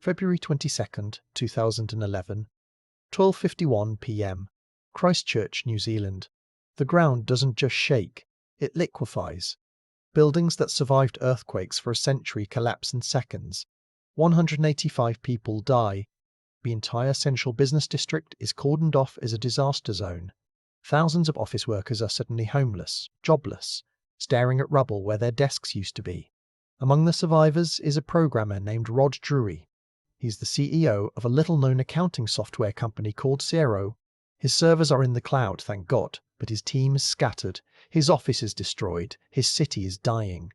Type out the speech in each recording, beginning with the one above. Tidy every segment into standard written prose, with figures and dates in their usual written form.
February 22nd, 2011, 12:51 p.m. Christchurch, New Zealand. The ground doesn't just shake, it liquefies. Buildings that survived earthquakes for a century collapse in seconds. 185 people die. The entire central business district is cordoned off as a disaster zone. Thousands of office workers are suddenly homeless, jobless, staring at rubble where their desks used to be. Among the survivors is a programmer named Rod Drury. He's the CEO of a little-known accounting software company called Xero. His servers are in the cloud, thank God, but his team is scattered, his office is destroyed, his city is dying.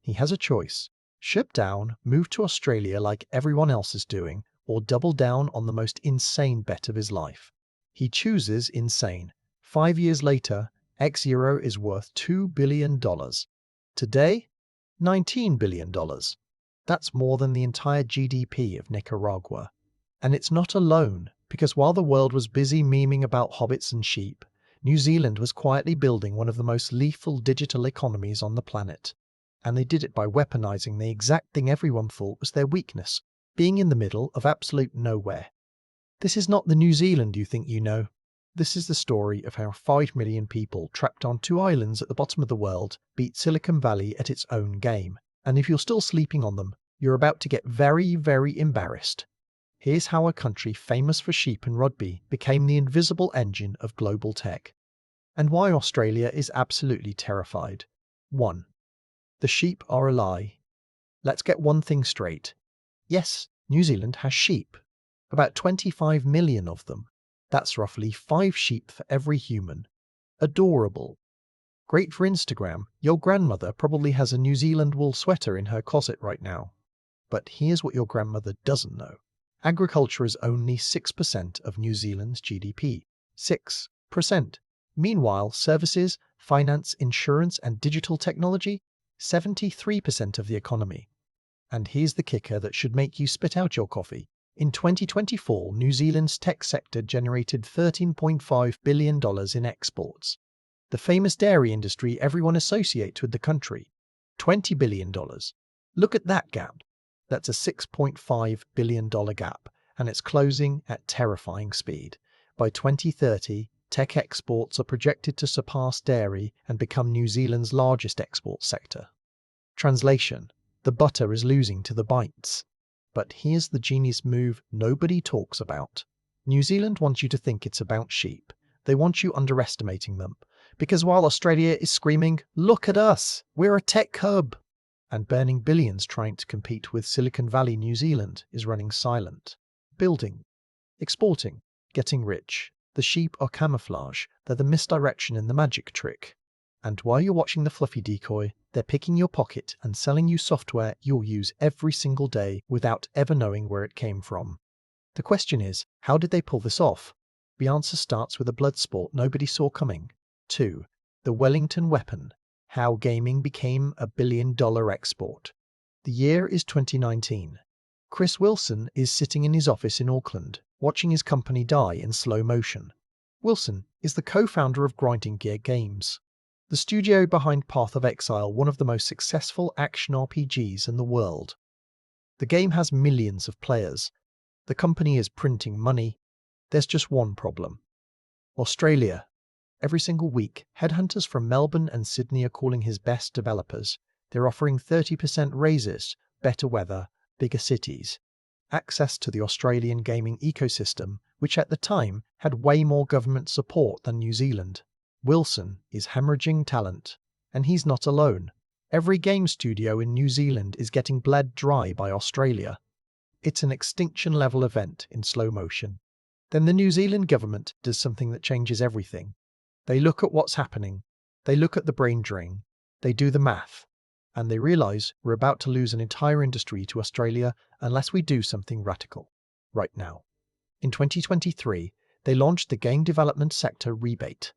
He has a choice: ship down, move to Australia like everyone else is doing, or double down on the most insane bet of his life. He chooses insane. 5 years later, Xero is worth $2 billion. Today, $19 billion. That's more than the entire GDP of Nicaragua. And it's not alone, because while the world was busy memeing about hobbits and sheep, New Zealand was quietly building one of the most lethal digital economies on the planet. And they did it by weaponizing the exact thing everyone thought was their weakness, being in the middle of absolute nowhere. This is not the New Zealand you think you know. This is the story of how 5 million people trapped on 2 islands at the bottom of the world beat Silicon Valley at its own game. And if you're still sleeping on them, you're about to get very, very embarrassed. Here's how a country famous for sheep and rugby became the invisible engine of global tech. And why Australia is absolutely terrified. 1. The sheep are a lie. Let's get one thing straight. Yes, New Zealand has sheep. About 25 million of them. That's roughly 5 sheep for every human. Adorable. Great for Instagram. Your grandmother probably has a New Zealand wool sweater in her closet right now. But here's what your grandmother doesn't know. Agriculture is only 6% of New Zealand's GDP. 6%. Meanwhile, services, finance, insurance, and digital technology, 73% of the economy. And here's the kicker that should make you spit out your coffee. In 2024, New Zealand's tech sector generated $13.5 billion in exports. The famous dairy industry everyone associates with the country, $20 billion. Look at that gap. That's a $6.5 billion gap, and it's closing at terrifying speed. By 2030, tech exports are projected to surpass dairy and become New Zealand's largest export sector. Translation: the butter is losing to the bites. But here's the genius move nobody talks about. New Zealand wants you to think it's about sheep. They want you underestimating them. Because while Australia is screaming, "Look at us, we're a tech hub," and burning billions trying to compete with Silicon Valley, New Zealand is running silent. Building, exporting, getting rich. The sheep are camouflage. They're the misdirection in the magic trick. And while you're watching the fluffy decoy, they're picking your pocket and selling you software you'll use every single day without ever knowing where it came from. The question is, how did they pull this off? The answer starts with a blood sport nobody saw coming. 2. The Wellington weapon. How gaming became a $1 billion export. The year is 2019. Chris Wilson is sitting in his office in Auckland, watching his company die in slow motion. Wilson is the co-founder of Grinding Gear Games, the studio behind Path of Exile, one of the most successful action RPGs in the world. The game has millions of players. The company is printing money. There's just one problem. Australia. Every single week, headhunters from Melbourne and Sydney are calling his best developers. They're offering 30% raises, better weather, bigger cities, access to the Australian gaming ecosystem, which at the time had way more government support than New Zealand. Wilson is hemorrhaging talent, and he's not alone. Every game studio in New Zealand is getting bled dry by Australia. It's an extinction-level event in slow motion. Then the New Zealand government does something that changes everything. They look at what's happening, they look at the brain drain, they do the math, and they realise we're about to lose an entire industry to Australia unless we do something radical, right now. In 2023, they launched the Game Development Sector Rebate.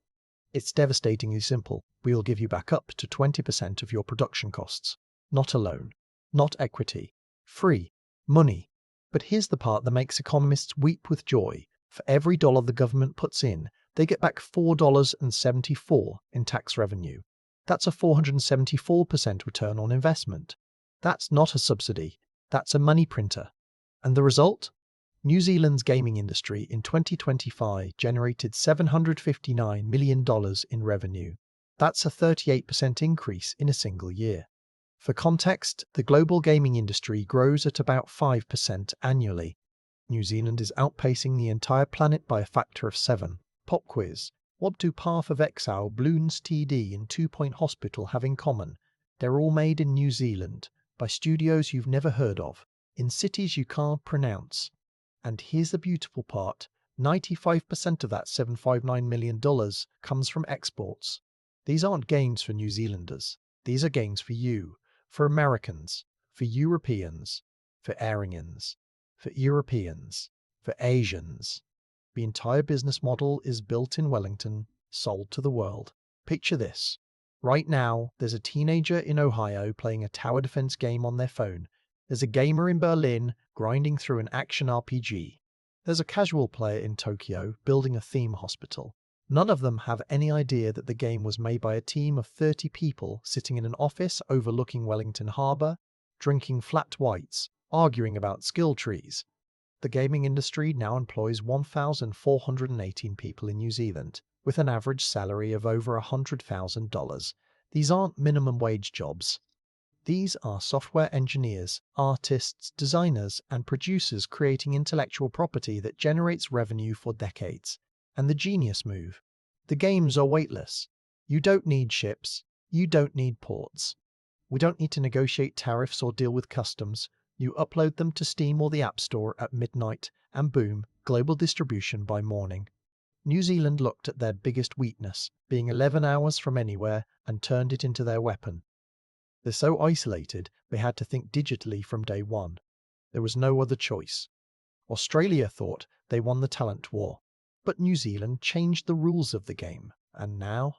It's devastatingly simple. We'll give you back up to 20% of your production costs. Not a loan, not equity, free, money. But here's the part that makes economists weep with joy. For every dollar the government puts in, they get back $4.74 in tax revenue. That's a 474% return on investment. That's not a subsidy. That's a money printer. And the result? New Zealand's gaming industry in 2025 generated $759 million in revenue. That's a 38% increase in a single year. For context, the global gaming industry grows at about 5% annually. New Zealand is outpacing the entire planet by a factor of 7. Pop quiz. What do Path of Exile, Bloons TD and 2 Point Hospital have in common? They're all made in New Zealand, by studios you've never heard of, in cities you can't pronounce. And here's the beautiful part, 95% of that $759 million comes from exports. These aren't gains for New Zealanders. These are gains for you, for Americans, for Europeans, for Arians, for Europeans, for Asians. The entire business model is built in Wellington, sold to the world. Picture this. Right now, there's a teenager in Ohio playing a tower defense game on their phone. There's a gamer in Berlin grinding through an action RPG. There's a casual player in Tokyo building a theme hospital. None of them have any idea that the game was made by a team of 30 people sitting in an office overlooking Wellington Harbour, drinking flat whites, arguing about skill trees. The gaming industry now employs 1,418 people in New Zealand, with an average salary of over $100,000. These aren't minimum wage jobs. These are software engineers, artists, designers, and producers creating intellectual property that generates revenue for decades. And the genius move. The games are weightless. You don't need ships. You don't need ports. We don't need to negotiate tariffs or deal with customs. You upload them to Steam or the App Store at midnight, and boom, global distribution by morning. New Zealand looked at their biggest weakness, being 11 hours from anywhere, and turned it into their weapon. They're so isolated, they had to think digitally from day one. There was no other choice. Australia thought they won the talent war, but New Zealand changed the rules of the game, and now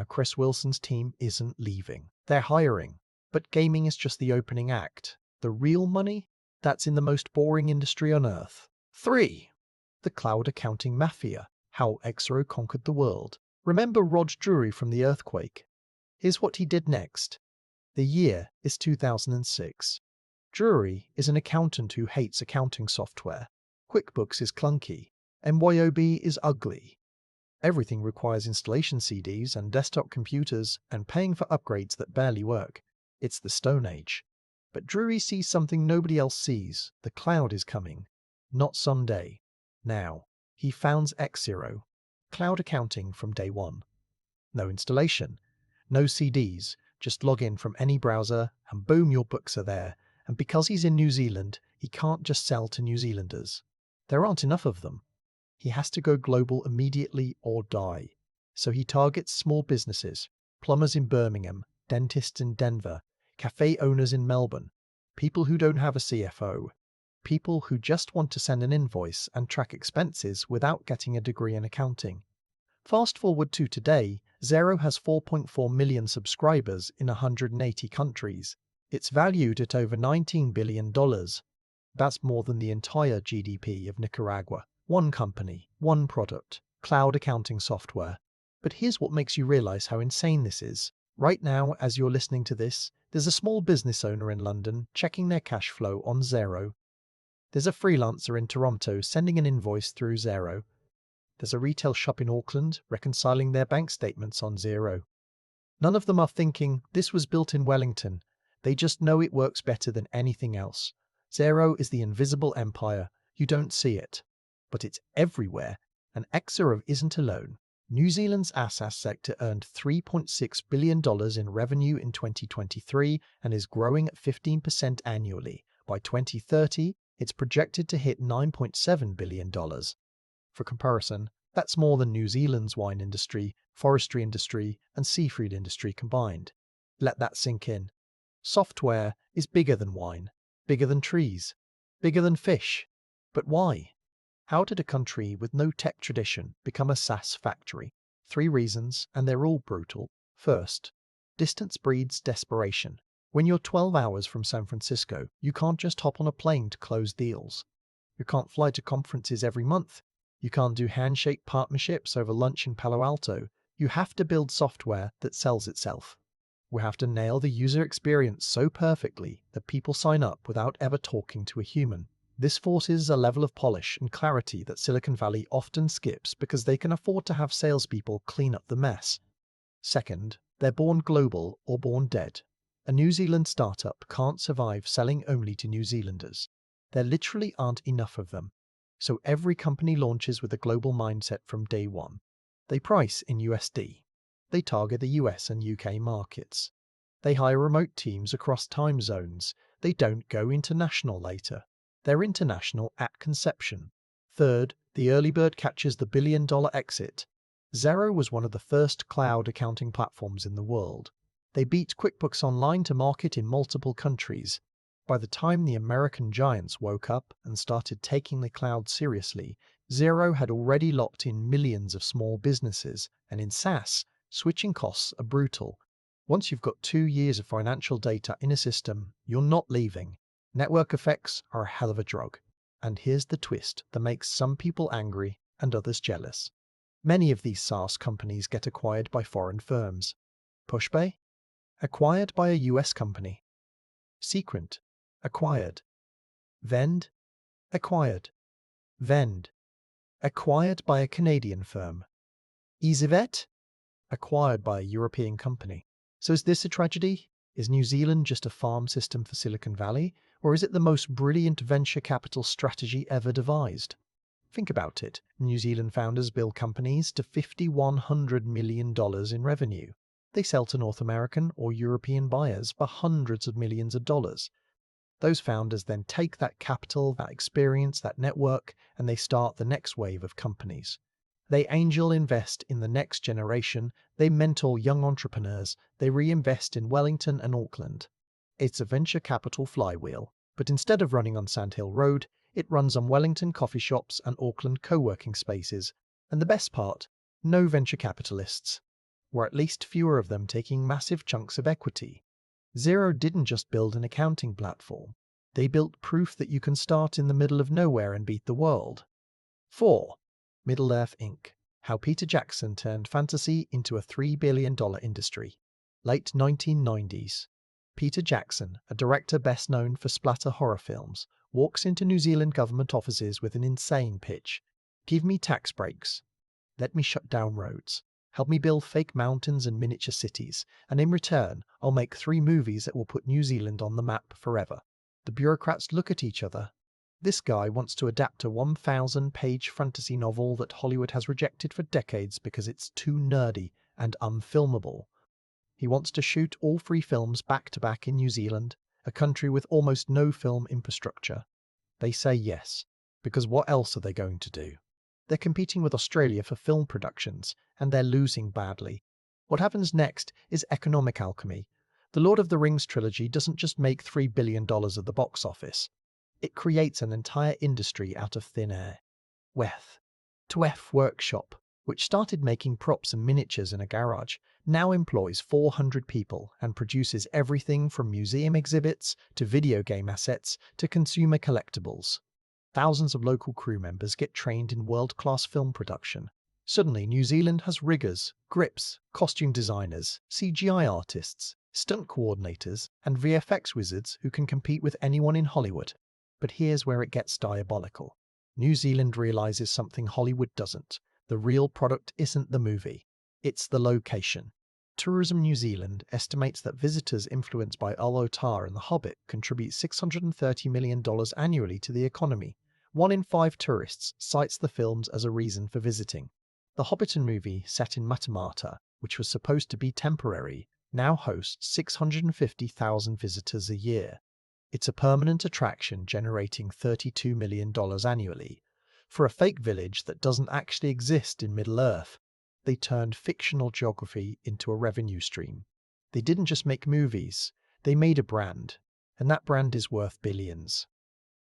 Chris Wilson's team isn't leaving. They're hiring, but gaming is just the opening act. The real money? That's in the most boring industry on earth. 3. The cloud accounting mafia. How Xero conquered the world. Remember Rod Drury from the earthquake? Here's what he did next. The year is 2006. Drury is an accountant who hates accounting software. QuickBooks is clunky. MYOB is ugly. Everything requires installation CDs and desktop computers and paying for upgrades that barely work. It's the Stone Age. But Drury sees something nobody else sees. The cloud is coming. Not someday. Now. He founds Xero. Cloud accounting from day one. No installation. No CDs. Just log in from any browser and boom, your books are there. And because he's in New Zealand, he can't just sell to New Zealanders. There aren't enough of them. He has to go global immediately or die. So he targets small businesses, plumbers in Birmingham, dentists in Denver, cafe owners in Melbourne, people who don't have a CFO, people who just want to send an invoice and track expenses without getting a degree in accounting. Fast forward to today, Xero has 4.4 million subscribers in 180 countries. It's valued at over $19 billion. That's more than the entire GDP of Nicaragua. One company, one product, cloud accounting software. But here's what makes you realize how insane this is. Right now, as you're listening to this, there's a small business owner in London checking their cash flow on Xero. There's a freelancer in Toronto sending an invoice through Xero. There's a retail shop in Auckland reconciling their bank statements on Xero. None of them are thinking, this was built in Wellington. They just know it works better than anything else. Xero is the invisible empire. You don't see it. But it's everywhere, and Xero isn't alone. New Zealand's SaaS sector earned $3.6 billion in revenue in 2023 and is growing at 15% annually. By 2030, it's projected to hit $9.7 billion. For comparison, that's more than New Zealand's wine industry, forestry industry, and seafood industry combined. Let that sink in. Software is bigger than wine, bigger than trees, bigger than fish. But why? How did a country with no tech tradition become a SaaS factory? 3 reasons, and they're all brutal. First, distance breeds desperation. When you're 12 hours from San Francisco, you can't just hop on a plane to close deals. You can't fly to conferences every month. You can't do handshake partnerships over lunch in Palo Alto. You have to build software that sells itself. We have to nail the user experience so perfectly that people sign up without ever talking to a human. This forces a level of polish and clarity that Silicon Valley often skips because they can afford to have salespeople clean up the mess. Second, they're born global or born dead. A New Zealand startup can't survive selling only to New Zealanders. There literally aren't enough of them. So every company launches with a global mindset from day one. They price in USD. They target the US and UK markets. They hire remote teams across time zones. They don't go international later. They're international at conception. Third, the early bird catches the billion-dollar exit. Xero was one of the first cloud accounting platforms in the world. They beat QuickBooks Online to market in multiple countries. By the time the American giants woke up and started taking the cloud seriously, Xero had already locked in millions of small businesses, and in SaaS, switching costs are brutal. Once you've got 2 years of financial data in a system, you're not leaving. Network effects are a hell of a drug. And here's the twist that makes some people angry and others jealous. Many of these SaaS companies get acquired by foreign firms. Pushpay? Acquired by a US company. Sequent? Acquired. Vend? Acquired. Vend? Acquired by a Canadian firm. EasyVet? Acquired by a European company. So is this a tragedy? Is New Zealand just a farm system for Silicon Valley? Or is it the most brilliant venture capital strategy ever devised? Think about it. New Zealand founders build companies to $5,100 million in revenue. They sell to North American or European buyers for hundreds of millions of dollars. Those founders then take that capital, that experience, that network, and they start the next wave of companies. They angel invest in the next generation, they mentor young entrepreneurs, they reinvest in Wellington and Auckland. It's a venture capital flywheel, but instead of running on Sandhill Road, it runs on Wellington coffee shops and Auckland co-working spaces. And the best part, no venture capitalists, or at least fewer of them taking massive chunks of equity. Xero didn't just build an accounting platform. They built proof that you can start in the middle of nowhere and beat the world. 4. Middle-earth Inc. How Peter Jackson Turned Fantasy into a $3 billion industry. Late 1990s. Peter Jackson, a director best known for splatter horror films, walks into New Zealand government offices with an insane pitch. Give me tax breaks. Let me shut down roads. Help me build fake mountains and miniature cities, and in return, I'll make 3 movies that will put New Zealand on the map forever. The bureaucrats look at each other. This guy wants to adapt a 1,000-page fantasy novel that Hollywood has rejected for decades because it's too nerdy and unfilmable. He wants to shoot all 3 films back-to-back in New Zealand, a country with almost no film infrastructure. They say yes, because what else are they going to do? They're competing with Australia for film productions, and they're losing badly. What happens next is economic alchemy. The Lord of the Rings trilogy doesn't just make $3 billion at the box office. It creates an entire industry out of thin air. TWEF Workshop, which started making props and miniatures in a garage, now employs 400 people and produces everything from museum exhibits to video game assets to consumer collectibles. Thousands of local crew members get trained in world-class film production. Suddenly, New Zealand has riggers, grips, costume designers, CGI artists, stunt coordinators, and VFX wizards who can compete with anyone in Hollywood. But here's where it gets diabolical. New Zealand realizes something Hollywood doesn't. The real product isn't the movie. It's the location. Tourism New Zealand estimates that visitors influenced by Alotar and The Hobbit contribute $630 million annually to the economy. 1 in 5 tourists cites the films as a reason for visiting. The Hobbiton movie, set in Matamata, which was supposed to be temporary, now hosts 650,000 visitors a year. It's a permanent attraction generating $32 million annually. For a fake village that doesn't actually exist in Middle-earth, they turned fictional geography into a revenue stream. They didn't just make movies, they made a brand, and that brand is worth billions.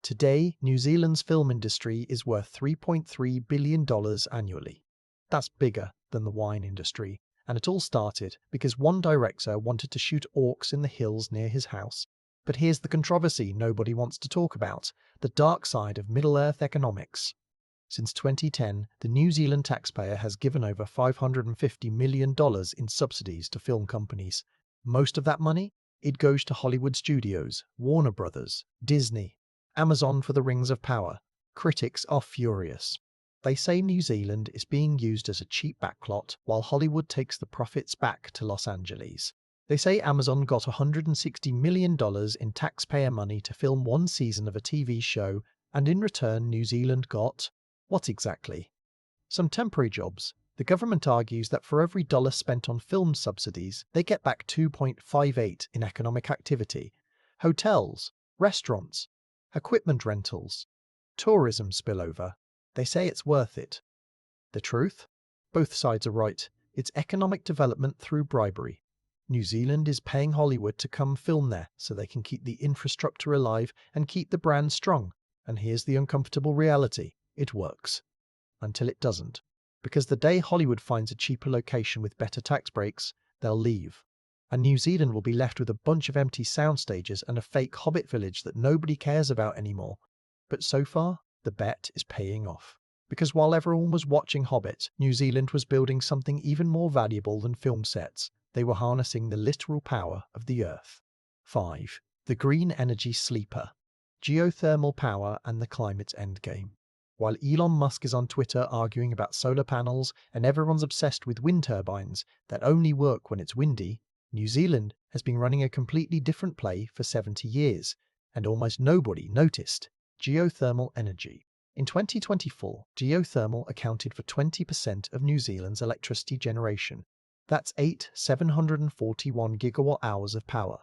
Today, New Zealand's film industry is worth $3.3 billion annually. That's bigger than the wine industry, and it all started because one director wanted to shoot orcs in the hills near his house. But here's the controversy nobody wants to talk about, the dark side of Middle-earth economics. Since 2010, the New Zealand taxpayer has given over $550 million in subsidies to film companies. Most of that money? It goes to Hollywood studios, Warner Brothers, Disney. Amazon for the rings of power. Critics are furious. They say New Zealand is being used as a cheap backlot while Hollywood takes the profits back to Los Angeles. They say Amazon got $160 million in taxpayer money to film one season of a TV show, and in return New Zealand got what exactly? Some temporary jobs. The government argues that for every dollar spent on film subsidies, they get back 2.58 in economic activity. Hotels, restaurants, equipment rentals, tourism spillover. They say it's worth it. The truth? Both sides are right. It's economic development through bribery. New Zealand is paying Hollywood to come film there so they can keep the infrastructure alive and keep the brand strong. And here's the uncomfortable reality. It works. Until it doesn't. Because the day Hollywood finds a cheaper location with better tax breaks, they'll leave. And New Zealand will be left with a bunch of empty sound stages and a fake Hobbit village that nobody cares about anymore. But so far, the bet is paying off. Because while everyone was watching Hobbit, New Zealand was building something even more valuable than film sets. They were harnessing the literal power of the Earth. 5. The Green Energy Sleeper. Geothermal power and the climate's endgame. While Elon Musk is on Twitter arguing about solar panels and everyone's obsessed with wind turbines that only work when it's windy, New Zealand has been running a completely different play for 70 years, and almost nobody noticed. Geothermal energy. In 2024, geothermal accounted for 20% of New Zealand's electricity generation. That's 741 gigawatt hours of power.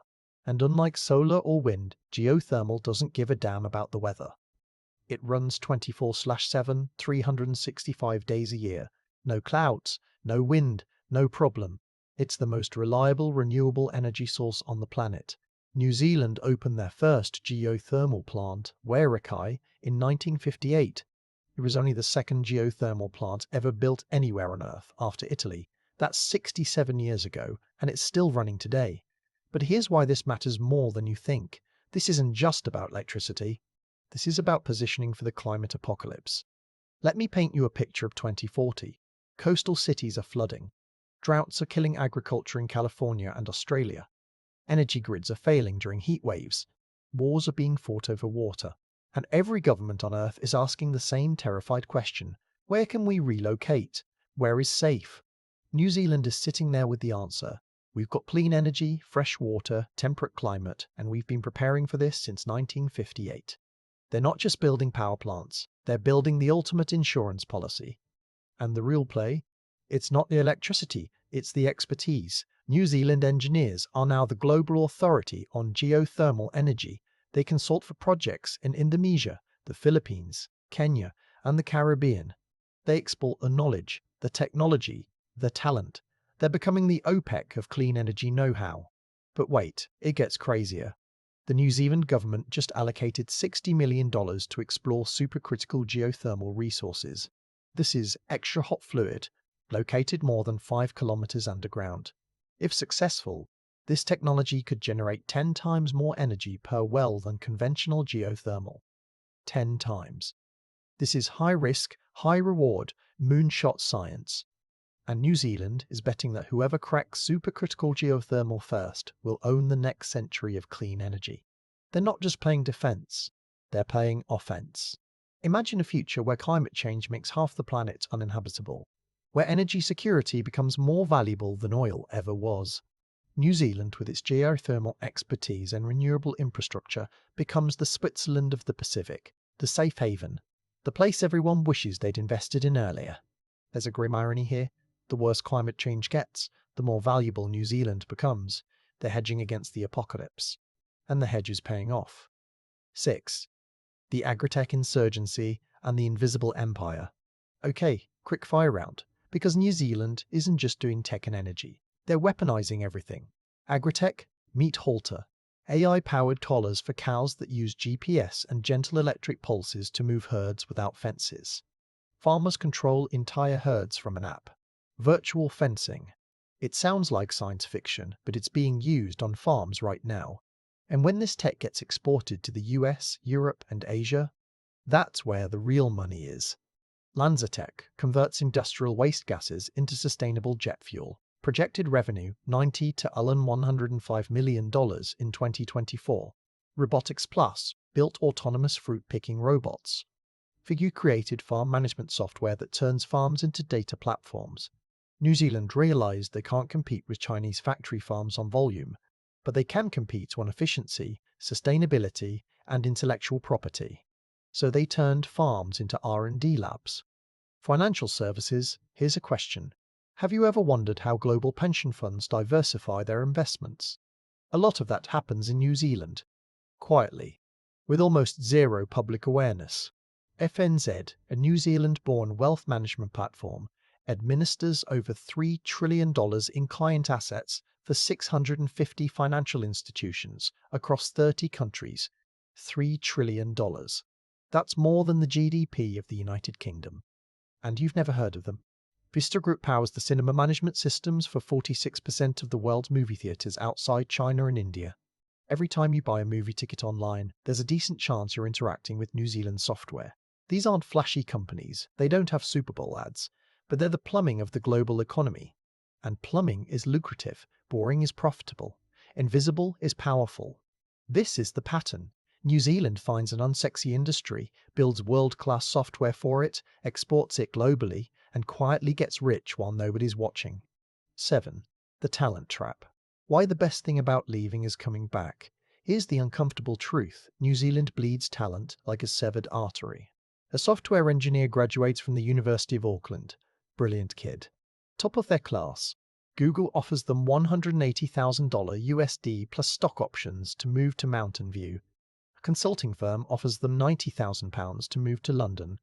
And unlike solar or wind, geothermal doesn't give a damn about the weather. It runs 24/7, 365 days a year. No clouds, no wind, no problem. It's the most reliable renewable energy source on the planet. New Zealand opened their first geothermal plant, Wellington, in 1958. It was only the second geothermal plant ever built anywhere on Earth after Italy. That's 67 years ago, and it's still running today. But here's why this matters more than you think. This isn't just about electricity. This is about positioning for the climate apocalypse. Let me paint you a picture of 2040. Coastal cities are flooding. Droughts are killing agriculture in California and Australia. Energy grids are failing during heat waves. Wars are being fought over water. And every government on Earth is asking the same terrified question. Where can we relocate? Where is safe? New Zealand is sitting there with the answer. We've got clean energy, fresh water, temperate climate, and we've been preparing for this since 1958. They're not just building power plants, they're building the ultimate insurance policy. And the real play? It's not the electricity, it's the expertise. New Zealand engineers are now the global authority on geothermal energy. They consult for projects in Indonesia, the Philippines, Kenya, and the Caribbean. They export the knowledge, the technology, the talent. They're becoming the OPEC of clean energy know-how. But wait, it gets crazier. The New Zealand government just allocated $60 million to explore supercritical geothermal resources. This is extra hot fluid, located more than 5 kilometers underground. If successful, this technology could generate 10 times more energy per well than conventional geothermal. 10 times. This is high risk, high reward, moonshot science. And New Zealand is betting that whoever cracks supercritical geothermal first will own the next century of clean energy. They're not just playing defense, they're playing offense. Imagine a future where climate change makes half the planet uninhabitable, where energy security becomes more valuable than oil ever was. New Zealand, with its geothermal expertise and renewable infrastructure, becomes the Switzerland of the Pacific, the safe haven, the place everyone wishes they'd invested in earlier. There's a grim irony here. The worse climate change gets, the more valuable New Zealand becomes. They're hedging against the apocalypse. And the hedge is paying off. 6. The agritech insurgency and the invisible empire. Okay, quick fire round. Because New Zealand isn't just doing tech and energy. They're weaponizing everything. Agritech, meat halter. AI-powered collars for cows that use GPS and gentle electric pulses to move herds without fences. Farmers control entire herds from an app. Virtual fencing. It sounds like science fiction, but it's being used on farms right now. And when this tech gets exported to the US, Europe, and Asia, that's where the real money is. LanzaTech converts industrial waste gases into sustainable jet fuel. Projected revenue $90 to $105 million in 2024. Robotics Plus built autonomous fruit-picking robots. Figure created farm management software that turns farms into data platforms. New Zealand realised they can't compete with Chinese factory farms on volume, but they can compete on efficiency, sustainability, and intellectual property. So they turned farms into R&D labs. Financial services, here's a question. Have you ever wondered how global pension funds diversify their investments? A lot of that happens in New Zealand, quietly, with almost zero public awareness. FNZ, a New Zealand-born wealth management platform, administers over $3 trillion in client assets for 650 financial institutions across 30 countries. $3 trillion. That's more than the GDP of the United Kingdom. And you've never heard of them. Vista Group powers the cinema management systems for 46% of the world's movie theatres outside China and India. Every time you buy a movie ticket online, there's a decent chance you're interacting with New Zealand software. These aren't flashy companies, they don't have Super Bowl ads, but they're the plumbing of the global economy. And plumbing is lucrative, boring is profitable, invisible is powerful. This is the pattern. New Zealand finds an unsexy industry, builds world-class software for it, exports it globally, and quietly gets rich while nobody's watching. 7. The talent trap. Why the best thing about leaving is coming back. Here's the uncomfortable truth. New Zealand bleeds talent like a severed artery. A software engineer graduates from the University of Auckland. Brilliant kid. Top of their class. Google offers them $180,000 USD plus stock options to move to Mountain View. A consulting firm offers them £90,000 to move to London.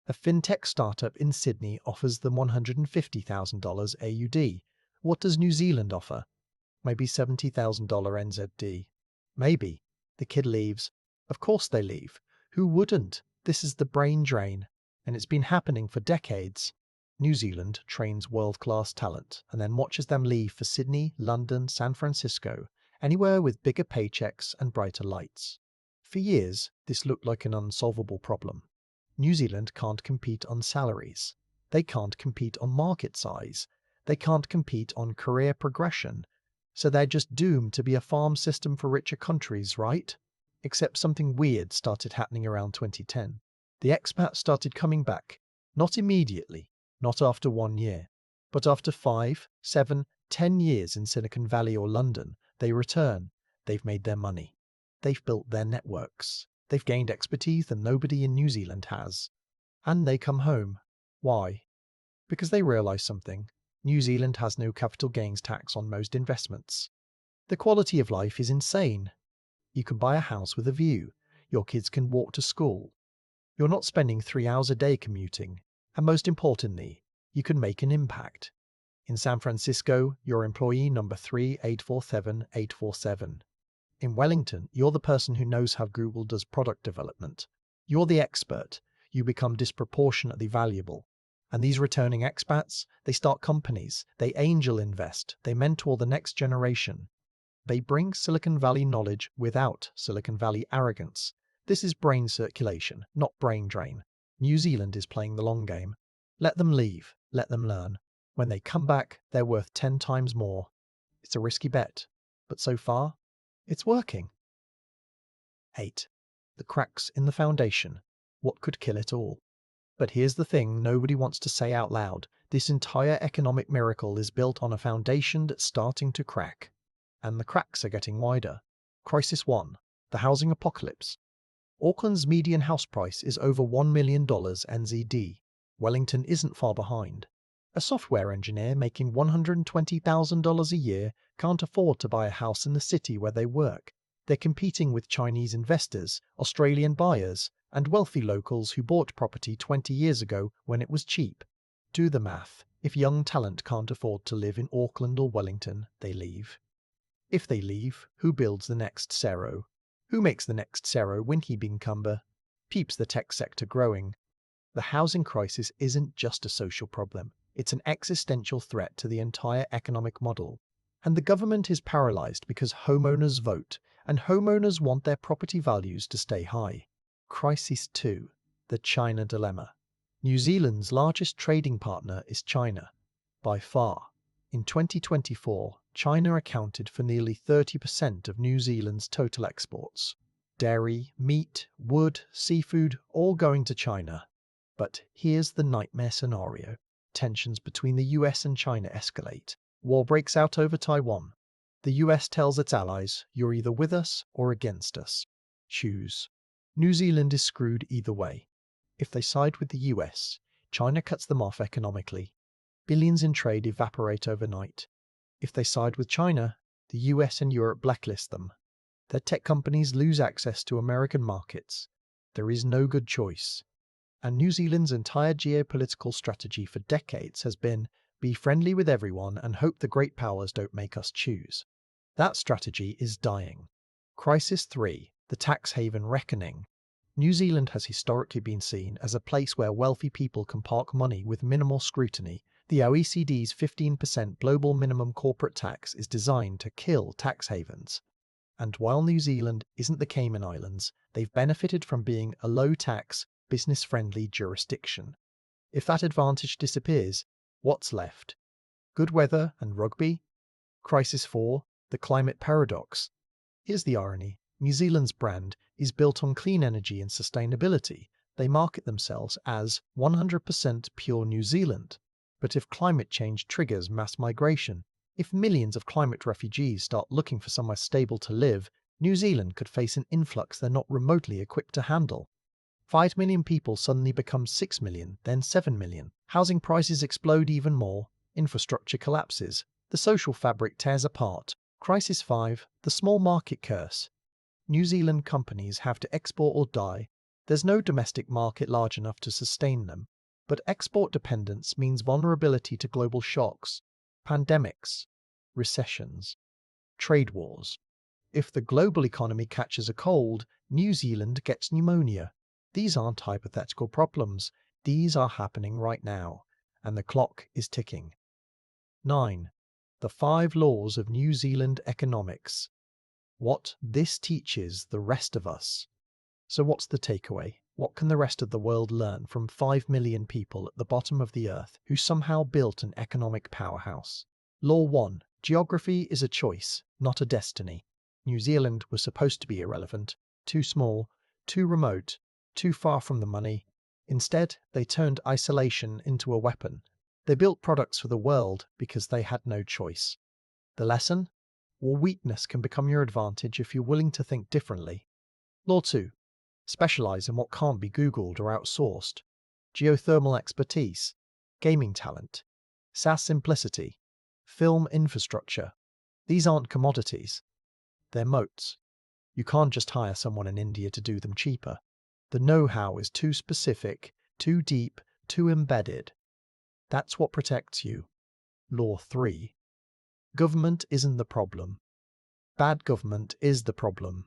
A fintech startup in Sydney offers them $150,000 AUD. What does New Zealand offer? Maybe $70,000 NZD. Maybe. The kid leaves. Of course they leave. Who wouldn't? This is the brain drain. And it's been happening for decades. New Zealand trains world-class talent and then watches them leave for Sydney, London, San Francisco, anywhere with bigger paychecks and brighter lights. For years, this looked like an unsolvable problem. New Zealand can't compete on salaries. They can't compete on market size. They can't compete on career progression. So they're just doomed to be a farm system for richer countries, right? Except something weird started happening around 2010. The expats started coming back. Not immediately, not after 1 year, but after 5, 7, 10 years in Silicon Valley or London, they return. They've made their money. They've built their networks. They've gained expertise that nobody in New Zealand has. And they come home. Why? Because they realise something. New Zealand has no capital gains tax on most investments. The quality of life is insane. You can buy a house with a view. Your kids can walk to school. You're not spending 3 hours a day commuting. And most importantly, you can make an impact. In San Francisco, you're employee number 3847847. In Wellington, you're the person who knows how Google does product development. You're the expert. You become disproportionately valuable. And these returning expats, they start companies, they angel invest, they mentor the next generation. They bring Silicon Valley knowledge without Silicon Valley arrogance. This is brain circulation, not brain drain. New Zealand is playing the long game. Let them leave, let them learn. When they come back, they're worth 10 times more. It's a risky bet, but so far, it's working. 8. The cracks in the foundation. What could kill it all? But here's the thing nobody wants to say out loud. This entire economic miracle is built on a foundation that's starting to crack. And the cracks are getting wider. Crisis 1. The housing apocalypse. Auckland's median house price is over $1 million NZD. Wellington isn't far behind. A software engineer making $120,000 a year can't afford to buy a house in the city where they work. They're competing with Chinese investors, Australian buyers, and wealthy locals who bought property 20 years ago when it was cheap. Do the math. If young talent can't afford to live in Auckland or Wellington, they leave. If they leave, who builds the next Xero? Who makes the next Xero Winky Beancumber? Keeps the tech sector growing. The housing crisis isn't just a social problem. It's an existential threat to the entire economic model. And the government is paralysed because homeowners vote, and homeowners want their property values to stay high. Crisis 2. The China Dilemma. New Zealand's largest trading partner is China, by far. In 2024, China accounted for nearly 30% of New Zealand's total exports. Dairy, meat, wood, seafood, all going to China. But here's the nightmare scenario. Tensions between the US and China escalate. War breaks out over Taiwan. The US tells its allies, you're either with us or against us. Choose. New Zealand is screwed either way. If they side with the US, China cuts them off economically. Billions in trade evaporate overnight. If they side with China, the US and Europe blacklist them. Their tech companies lose access to American markets. There is no good choice. And New Zealand's entire geopolitical strategy for decades has been be friendly with everyone and hope the great powers don't make us choose. That strategy is dying. Crisis 3. The Tax Haven Reckoning. New Zealand has historically been seen as a place where wealthy people can park money with minimal scrutiny. The OECD's 15% global minimum corporate tax is designed to kill tax havens. And while New Zealand isn't the Cayman Islands, they've benefited from being a low-tax, business-friendly jurisdiction. If that advantage disappears, what's left? Good weather and rugby? Crisis 4. The Climate Paradox. Here's the irony. New Zealand's brand is built on clean energy and sustainability. They market themselves as 100% pure New Zealand. But if climate change triggers mass migration, if millions of climate refugees start looking for somewhere stable to live, New Zealand could face an influx they're not remotely equipped to handle. 5 million people suddenly become 6 million, then 7 million. Housing prices explode even more. Infrastructure collapses. The social fabric tears apart. Crisis 5. The Small Market Curse. New Zealand companies have to export or die. There's no domestic market large enough to sustain them. But export dependence means vulnerability to global shocks, pandemics, recessions, trade wars. If the global economy catches a cold, New Zealand gets pneumonia. These aren't hypothetical problems. These are happening right now, and the clock is ticking. 9. The 5 Laws of New Zealand Economics. What this teaches the rest of us. So what's the takeaway? What can the rest of the world learn from 5 million people at the bottom of the earth who somehow built an economic powerhouse? Law 1. Geography is a choice, not a destiny. New Zealand was supposed to be irrelevant, too small, too remote, too far from the money. Instead, they turned isolation into a weapon. They built products for the world because they had no choice. The lesson? Well, weakness can become your advantage if you're willing to think differently. Law 2. Specialize in what can't be Googled or outsourced. Geothermal expertise, gaming talent, SaaS simplicity, film infrastructure. These aren't commodities. They're moats. You can't just hire someone in India to do them cheaper. The know-how is too specific, too deep, too embedded. That's what protects you. Law 3. Government isn't the problem. Bad government is the problem.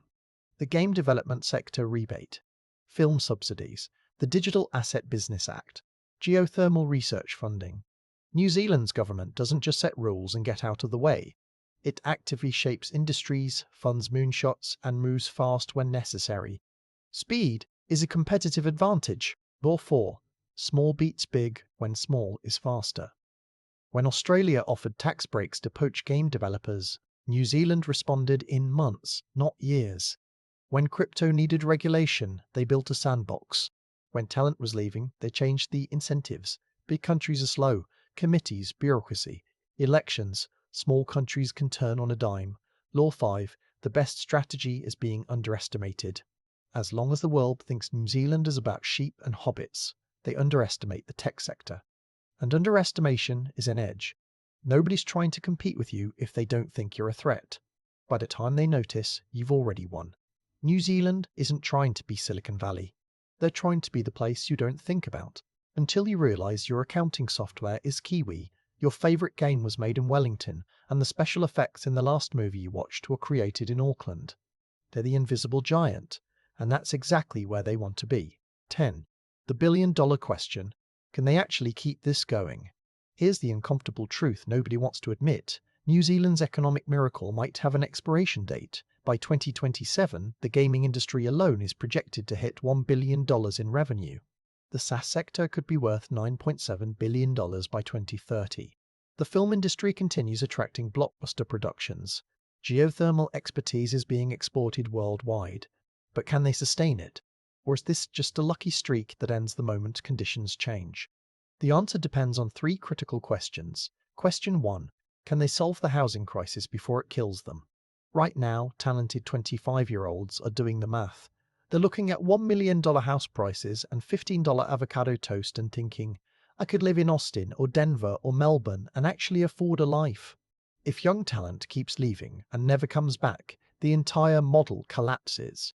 The game development sector rebate, film subsidies, the Digital Asset Business Act, geothermal research funding. New Zealand's government doesn't just set rules and get out of the way. It actively shapes industries, funds moonshots, and moves fast when necessary. Speed is a competitive advantage. Law 4. Small beats big when small is faster. When Australia offered tax breaks to poach game developers, New Zealand responded in months, not years. When crypto needed regulation, they built a sandbox. When talent was leaving, they changed the incentives. Big countries are slow. Committees, bureaucracy, elections. Small countries can turn on a dime. Law 5. The best strategy is being underestimated. As long as the world thinks New Zealand is about sheep and hobbits, they underestimate the tech sector. And underestimation is an edge. Nobody's trying to compete with you if they don't think you're a threat. By the time they notice, you've already won. New Zealand isn't trying to be Silicon Valley. They're trying to be the place you don't think about. Until you realize your accounting software is Kiwi, your favorite game was made in Wellington, and the special effects in the last movie you watched were created in Auckland. They're the invisible giant, and that's exactly where they want to be. 10. The billion-dollar question. Can they actually keep this going? Here's the uncomfortable truth nobody wants to admit. New Zealand's economic miracle might have an expiration date. By 2027, the gaming industry alone is projected to hit $1 billion in revenue. The SaaS sector could be worth $9.7 billion by 2030. The film industry continues attracting blockbuster productions. Geothermal expertise is being exported worldwide. But can they sustain it? Or is this just a lucky streak that ends the moment conditions change? The answer depends on three critical questions. Question 1. Can they solve the housing crisis before it kills them? Right now, talented 25-year-olds are doing the math. They're looking at $1 million house prices and $15 avocado toast and thinking, I could live in Austin or Denver or Melbourne and actually afford a life. If young talent keeps leaving and never comes back, the entire model collapses.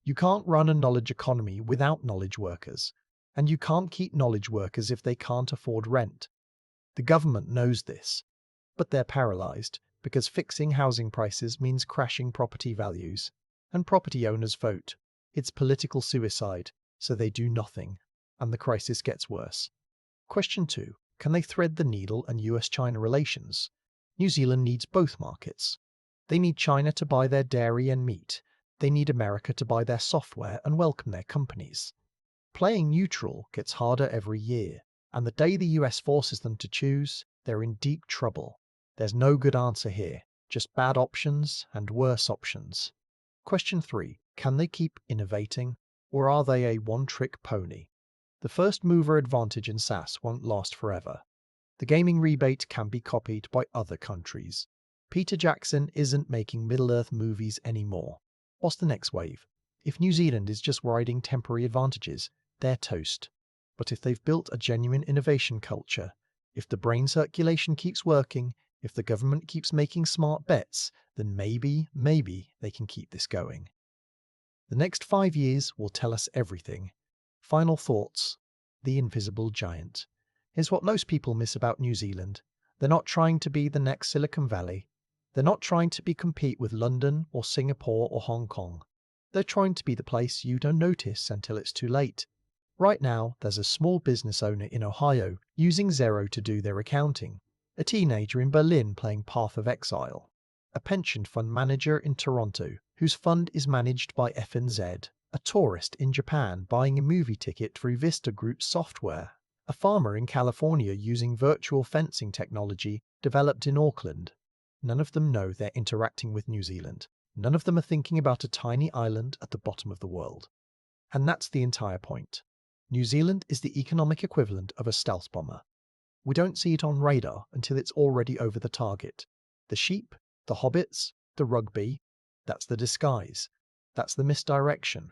You can't run a knowledge economy without knowledge workers, and you can't keep knowledge workers if they can't afford rent. The government knows this, but they're paralyzed because fixing housing prices means crashing property values, and property owners vote. It's political suicide, so they do nothing, and the crisis gets worse. Question 2. Can they thread the needle in US-China relations? New Zealand needs both markets. They need China to buy their dairy and meat. They need America to buy their software and welcome their companies. Playing neutral gets harder every year, and the day the US forces them to choose, they're in deep trouble. There's no good answer here, just bad options and worse options. Question 3. Can they keep innovating, or are they a one-trick pony? The first mover advantage in SaaS won't last forever. The gaming rebate can be copied by other countries. Peter Jackson isn't making Middle-earth movies anymore. What's the next wave? If New Zealand is just riding temporary advantages, they're toast. But if they've built a genuine innovation culture, if the brain circulation keeps working, if the government keeps making smart bets, then maybe they can keep this going. The next 5 years will tell us everything. Final thoughts. The invisible giant. Here's what most people miss about New Zealand. They're not trying to be the next Silicon Valley. They're not trying to compete with London or Singapore or Hong Kong. They're trying to be the place you don't notice until it's too late. Right now, there's a small business owner in Ohio using Xero to do their accounting, a teenager in Berlin playing Path of Exile, a pension fund manager in Toronto whose fund is managed by FNZ, a tourist in Japan buying a movie ticket through Vista Group's software, a farmer in California using virtual fencing technology developed in Auckland. None of them know they're interacting with New Zealand. None of them are thinking about a tiny island at the bottom of the world. And that's the entire point. New Zealand is the economic equivalent of a stealth bomber. We don't see it on radar until it's already over the target. The sheep, the hobbits, the rugby, that's the disguise. That's the misdirection.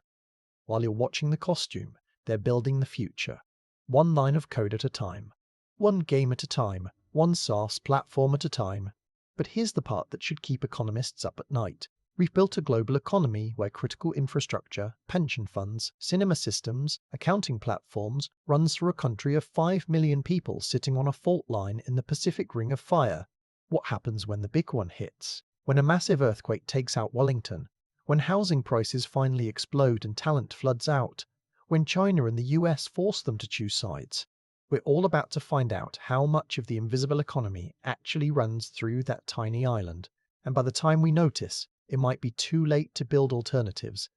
While you're watching the costume, they're building the future. One line of code at a time. One game at a time. One SaaS platform at a time. But here's the part that should keep economists up at night. We've built a global economy where critical infrastructure, pension funds, cinema systems, accounting platforms runs through a country of 5 million people sitting on a fault line in the Pacific Ring of Fire. What happens when the big one hits? When a massive earthquake takes out Wellington? When housing prices finally explode and talent floods out? When China and the US force them to choose sides? We're all about to find out how much of the invisible economy actually runs through that tiny island, and by the time we notice, it might be too late to build alternatives.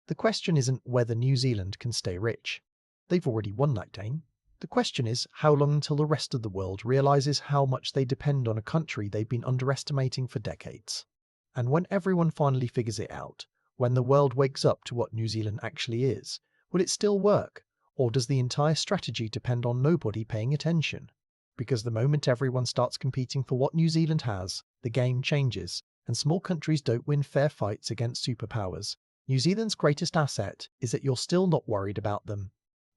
The question isn't whether New Zealand can stay rich. They've already won that game. The question is how long until the rest of the world realizes how much they depend on a country they've been underestimating for decades. And when everyone finally figures it out, when the world wakes up to what New Zealand actually is, will it still work? Or does the entire strategy depend on nobody paying attention? Because the moment everyone starts competing for what New Zealand has, the game changes, and small countries don't win fair fights against superpowers. New Zealand's greatest asset is that you're still not worried about them,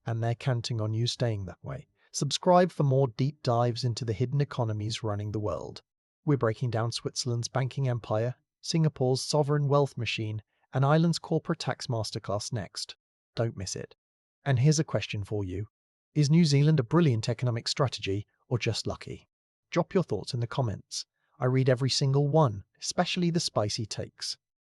and they're counting on you staying that way. Subscribe for more deep dives into the hidden economies running the world. We're breaking down Switzerland's banking empire, Singapore's sovereign wealth machine, and Ireland's corporate tax masterclass next. Don't miss it. And here's a question for you. Is New Zealand a brilliant economic strategy or just lucky? Drop your thoughts in the comments. I read every single one, especially the spicy takes.